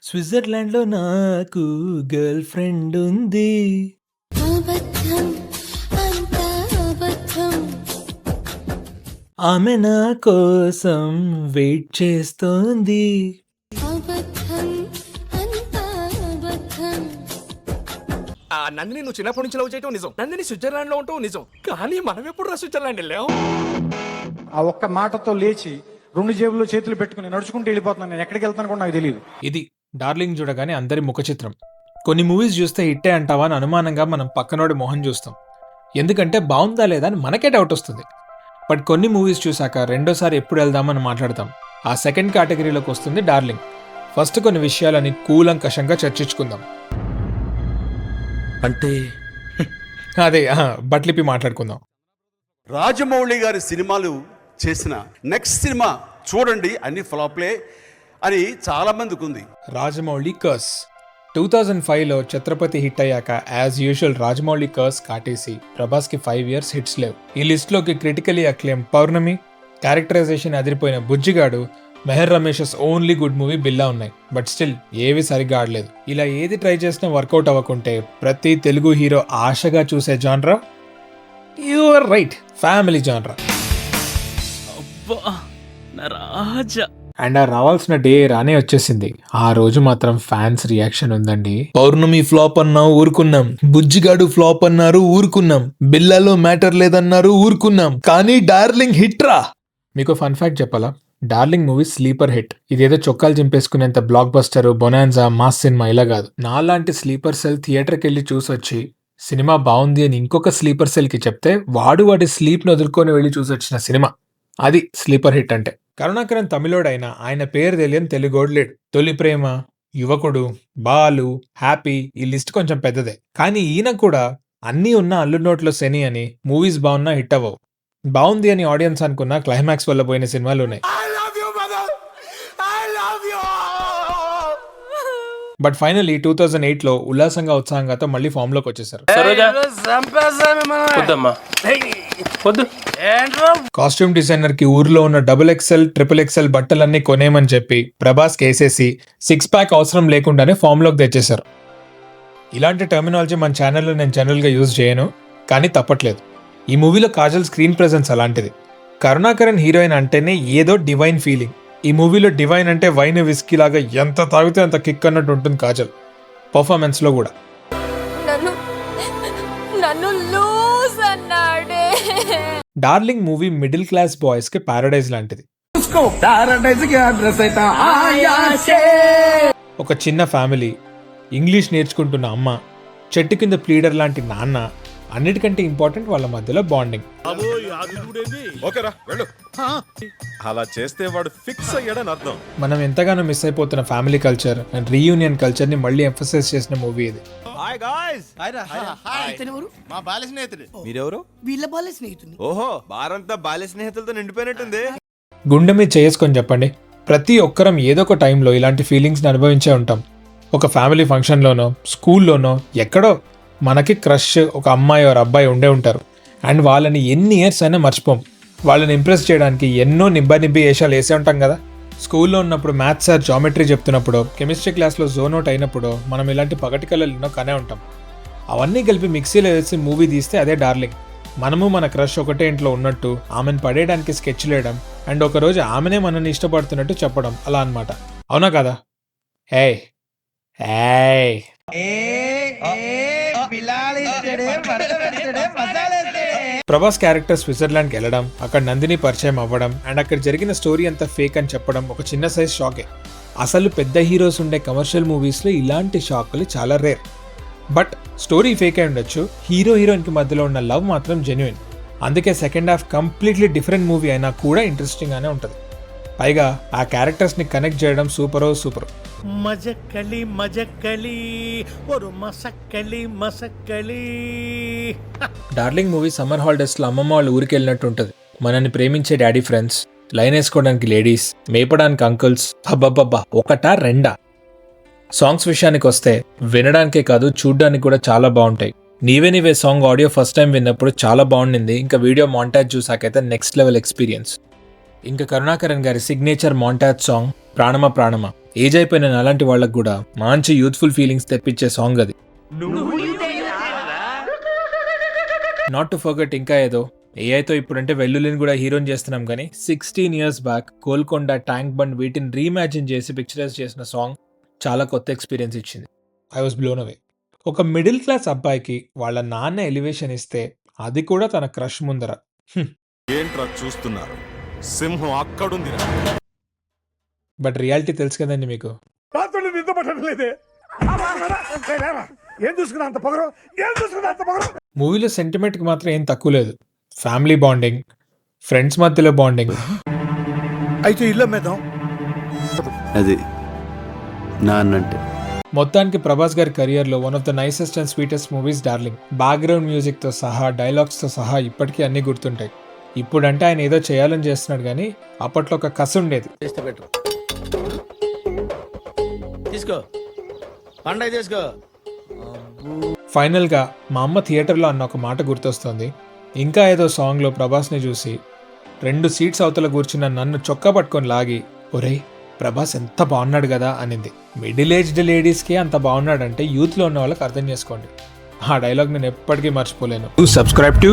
స్విట్జర్లాండ్‌లో నాకు girl friend ఉంది. అబద్ధం అంతా అబద్ధం ఆమె నా కోసం వెయిట్ చేస్తోంది. అబద్ధం అంతా అబద్ధం నందిని నువ్వు చిన్నప్పటి నుంచి లవ్ చేయటం నిజం. నందిని స్విట్జర్లాండ్ లో ఉంటావు నిజం. కానీ మనం ఎప్పుడు రా స్విట్జర్లాండ్ వెళ్ళాం? ఆ ఒక్క మాటతో లేచి 2 జేబుల్లో చేతులు పెట్టుకుని నడుచుకుంటూ వెళ్ళిపోతున్నాను. నేను ఎక్కడికి వెళ్తాను కూడా నాకు తెలియదు. ఇది డార్లింగ్ చూడగానే అందరి ముఖ చిత్రం. కొన్ని మూవీస్ చూస్తే హిట్టే అంటావా అని అనుమానంగా మనం పక్కనోడి మొహం చూస్తాం. ఎందుకంటే బాగుందా లేదా అని మనకే డౌట్ వస్తుంది. బట్ కొన్ని మూవీస్ చూసాక రెండోసారి ఎప్పుడు వెళ్దామని మాట్లాడతాం. ఆ సెకండ్ కేటగిరీలోకి వస్తుంది డార్లింగ్. ఫస్ట్ కొన్ని విషయాలని కూలంకషంగా చర్చించుకుందాం. అంటే అదే బట్లిపి మాట్లాడుకుందాం. రాజమౌళి గారి సినిమాలు చేసిన నెక్స్ట్ సినిమా చూడండి అన్ని ఫ్లాప్లే అని చాలా మందికి ఉంది. రాజమౌళి కర్స్ 2005లో ఛత్రపతి హిట్ అయ్యాక యాజ్ యూజువల్ రాజమౌళి కర్స్ కాటేసి ప్రభాస్కి 5 years హిట్స్ లేవు. ఈ లిస్ట్లోకి క్రిటికలీ అక్లెయిమ్ పౌర్ణమి, క్యారెక్టరైజేషన్ అదిరిపోయిన Bujjigadu, Mehar Ramesh's only good movie Billa ఉన్నాయి. బట్ స్టిల్ ఏవి సరిగ్గా ఆడలేదు. ఇలా ఏది ట్రై చేసినా వర్కౌట్ అవ్వకుంటే ప్రతి తెలుగు హీరో ఆశగా చూసే genre you are right, family genre. And ఆ రావాల్సిన డే రానే వచ్చేసింది. ఆ రోజు మాత్రం ఫ్యాన్స్ రియాక్షన్ ఉందండి. పౌర్ణమి ఫ్లాప్ అన్నావు ఊరుకున్నాం, బుజ్జిగాడు ఫ్లాప్ అన్నారు ఊరుకున్నాం, బిల్లాలో మ్యాటర్ లేదన్నారు ఊరుకున్నాం, కానీ డార్లింగ్ హిట్ రా. మీకు ఫన్ ఫ్యాక్ట్ చెప్పాలా? Darling movie sleeper hit. ఇదేదో చొక్కాలు చింపేసుకునేంత blockbuster, bonanza, mass cinema ఇలా కాదు. నాలాంటి స్లీపర్ సెల్ థియేటర్కి వెళ్ళి చూసొచ్చి సినిమా బాగుంది అని ఇంకొక స్లీపర్ సెల్కి చెప్తే వాడి స్లీప్ని వదులుకొని వెళ్ళి చూసొచ్చిన సినిమా. అది స్లీపర్ హిట్ అంటే. కరుణాకరన్ తమిళోడైనా ఆయన పేరు తెలియని తెలుగోడు లేడు. తొలి ప్రేమ, యువకుడు, బాలు, హ్యాపీ, ఈ లిస్ట్ కొంచెం పెద్దదే. కానీ ఈయన కూడా అన్నీ ఉన్న అల్లు నోట్లో శని అని మూవీస్ బాగున్నా హిట్ అవ్వవు. బాగుంది అని ఆడియన్స్ అనుకున్న క్లైమాక్స్ వల్ల పోయిన సినిమాలు ఉన్నాయి. బట్ ఫైనలీ 2008లో ఉల్లాసంగా ఉత్సాహంగా మళ్ళీ ఫామ్ లోకి వచ్చేసారు. కాస్ట్యూమ్ డిజైనర్ కి ఊర్లో ఉన్న XXL, XXL బట్టలన్నీ కొనేమని చెప్పి ప్రభాస్ కేసేసి 6 pack అవసరం లేకుండానే ఫామ్ లోకి తెచ్చేశారు. ఇలాంటి టర్మినాలజీ మన ఛానల్లో నేను జనరల్ గా యూజ్ చేయను, కానీ తప్పట్లేదు. ఈ మూవీలో కాజల్ స్క్రీన్ ప్రెజెన్స్ అలాంటిది. కరుణాకరన్ హీరోయిన్ అంటేనే ఏదో డివైన్ ఫీలింగ్. ఈ మూవీలో డివైన్ అంటే వైన్ విస్కీ లాగా ఎంత తాగితే అంత కిక్ అన్నట్టు ఉంటుంది కాజల్ పర్ఫార్మెన్స్ లో కూడా. నన్ను లూజ్ అన్నాడే. Darling movie middle class boys కి పారడైజ్ లాంటిది. ఒక చిన్న ఫ్యామిలీ, ఇంగ్లీష్ నేర్చుకుంటున్న అమ్మ, చెట్టు కింద ప్లీడర్ లాంటి నాన్న, అన్నిటికంటే ఇంపార్టెంట్ వాళ్ళ మధ్యలో బాండింగ్. అలా చేస్తే వాడు ఫిక్స్ అయ్యాడని అర్థం. మనం ఎంతగానో మిస్ అయిపోతున్న family culture and reunion culture ని మళ్ళీ ఎంఫసైజ్ చేసిన మూవీ ఇది. మా బాల్య స్నేహితుడు. మీరెవరు? వీళ్ళ బాల్య స్నేహితుని. ఓహో, బారంతా బాల్య స్నేహితులతో నిండిపోయినట్టుంది. గుండె మీద చేసుకొని చెప్పండి, ప్రతి ఒక్కరం ఏదో ఒక టైంలో ఇలాంటి ఫీలింగ్స్ని అనుభవించే ఉంటాం. ఒక ఫ్యామిలీ ఫంక్షన్లోనో, స్కూల్లోనో, ఎక్కడో మనకి క్రష్ ఒక అమ్మాయి ఆర్ అబ్బాయి ఉండే ఉంటారు. అండ్ వాళ్ళని ఎన్ని ఇయర్స్ అయినా మర్చిపోం. వాళ్ళని ఇంప్రెస్ చేయడానికి ఎన్నో నిబ్బి వేషాలు వేసే ఉంటాం కదా. స్కూల్లో ఉన్నప్పుడు మ్యాథ్స్ సార్ జామెట్రీ చెప్తున్నప్పుడు, కెమిస్ట్రీ క్లాస్లో జోన్ అవుట్ అయినప్పుడు మనం ఇలాంటి పగటి కళలు ఎన్నో కనే ఉంటాం. అవన్నీ కలిపి మిక్సీలో వేసి మూవీ తీస్తే అదే డార్లింగ్. మనము మన క్రష్ ఒకటే ఇంట్లో ఉన్నట్టు ఆమెను పడేయడానికి స్కెచ్ లేయడం, అండ్ ఒకరోజు ఆమెనే మనల్ని ఇష్టపడుతున్నట్టు చెప్పడం, అలా అన్నమాట. అవునా కదా? ఏయ్ ఏయ్ ప్రభాస్ క్యారెక్టర్ స్విట్జర్లాండ్కి వెళ్ళడం, అక్కడ నందిని పరిచయం అవ్వడం, అండ్ అక్కడ జరిగిన స్టోరీ అంతా ఫేక్ అని చెప్పడం ఒక చిన్న సైజ్ షాకే. అసలు పెద్ద హీరోస్ ఉండే కమర్షియల్ మూవీస్లో ఇలాంటి షాక్లు చాలా రేర్. బట్ స్టోరీ ఫేక్ అయి ఉండొచ్చు, హీరో హీరోయిన్కి మధ్యలో ఉన్న లవ్ మాత్రం జెన్యున్. అందుకే second half completely different movie అయినా కూడా ఇంట్రెస్టింగ్గానే ఉంటుంది. పైగా ఆ క్యారెక్టర్స్ని కనెక్ట్ చేయడం సూపరో సూపర్. మజక్కలి మజక్కలి ఒక Masakali Masakali. Darling movie summer హాలిడేస్లో అమ్మమ్మ వాళ్ళ ఊరికి వెళ్ళినట్టు ఉంటుంది. మనల్ని ప్రేమించే డాడీ ఫ్రెండ్స్, లైన్ వేసుకోవడానికి లేడీస్, మేపడానికి అంకుల్స్, అబ్బబ్బబ్బా ఒకటా రెండా. సాంగ్స్ విషయానికి వస్తే వినడానికే కాదు చూడ్డానికి కూడా చాలా బాగుంటాయి. నీవే నీవే సాంగ్ ఆడియో ఫస్ట్ టైం విన్నప్పుడు చాలా బాగుండింది. ఇంకా వీడియో మాంటాజ్ చూసాకైతే నెక్స్ట్ లెవెల్ ఎక్స్పీరియన్స్. ఇంకా కరుణాకరన్ గారి సిగ్నేచర్ మాంటాజ్ సాంగ్ ప్రాణమ ప్రాణమ. ఏజ్ అయిపోయిన అలాంటి వాళ్ళకు కూడా మంచి యూత్ఫుల్ ఫీలింగ్స్ తెప్పించే సాంగ్ అది. నాట్ టు ఫర్గెట్ ఇంకా ఏదో ఏఐతో ఇప్పుడంటే వెల్లుల్లిని కూడా హీరోని చేస్తున్నాం కానీ 16 years back Golconda, tank bund వీటిని రీఇమాజిన్ చేసి పిక్చరైజ్ చేసిన సాంగ్ చాలా కొత్త ఎక్స్పీరియన్స్ ఇచ్చింది. I was blown away. ఒక మిడిల్ క్లాస్ అబ్బాయికి వాళ్ళ నాన్న ఎలివేషన్ ఇస్తే అది కూడా తన క్రష్ ముందర. ఏంట్రా చూస్తున్నారు, సింహం అక్కడుంది. బట్ రియాలిటీ తెలుసు కదండి మీకు. మూవీలో సెంటిమెంట్కి మాత్రం ఏం తక్కువ లేదు. ఫ్యామిలీ బాండింగ్, ఫ్రెండ్స్ మధ్యలో బాండింగ్. అయితే ఇల్లు అమ్మేద్దాం. అది నాన్నంటే. మొత్తానికి ప్రభాస్ గారి కెరియర్లో one of the nicest and sweetest movies Darling. Background మ్యూజిక్తో సహా, డైలాగ్స్తో సహా ఇప్పటికీ అన్నీ గుర్తుంటాయి. ఇప్పుడంటే ఆయన ఏదో చేయాలని చేస్తున్నాడు కానీ అప్పట్లో ఒక కసి ఉండేది. తీసుకో పండగ తీసుకో. ఫైనల్గా మా అమ్మ థియేటర్లో అన్న ఒక మాట గుర్తొస్తుంది. ఇంకా ఏదో సాంగ్లో ప్రభాస్ని చూసి 2 seats అవతల కూర్చున్న నన్ను చొక్కా పట్టుకొని లాగి, ఒరేయ్ ప్రభాస్ ఎంత బాగున్నాడు కదా అనింది. మిడిల్ ఏజ్డ్ లేడీస్కి అంత బాగున్నాడంటే యూత్లో ఉన్న వాళ్ళకి అర్థం చేసుకోండి. ఆ డైలాగ్ నేను ఎప్పటికీ మర్చిపోలేను. Subscribe to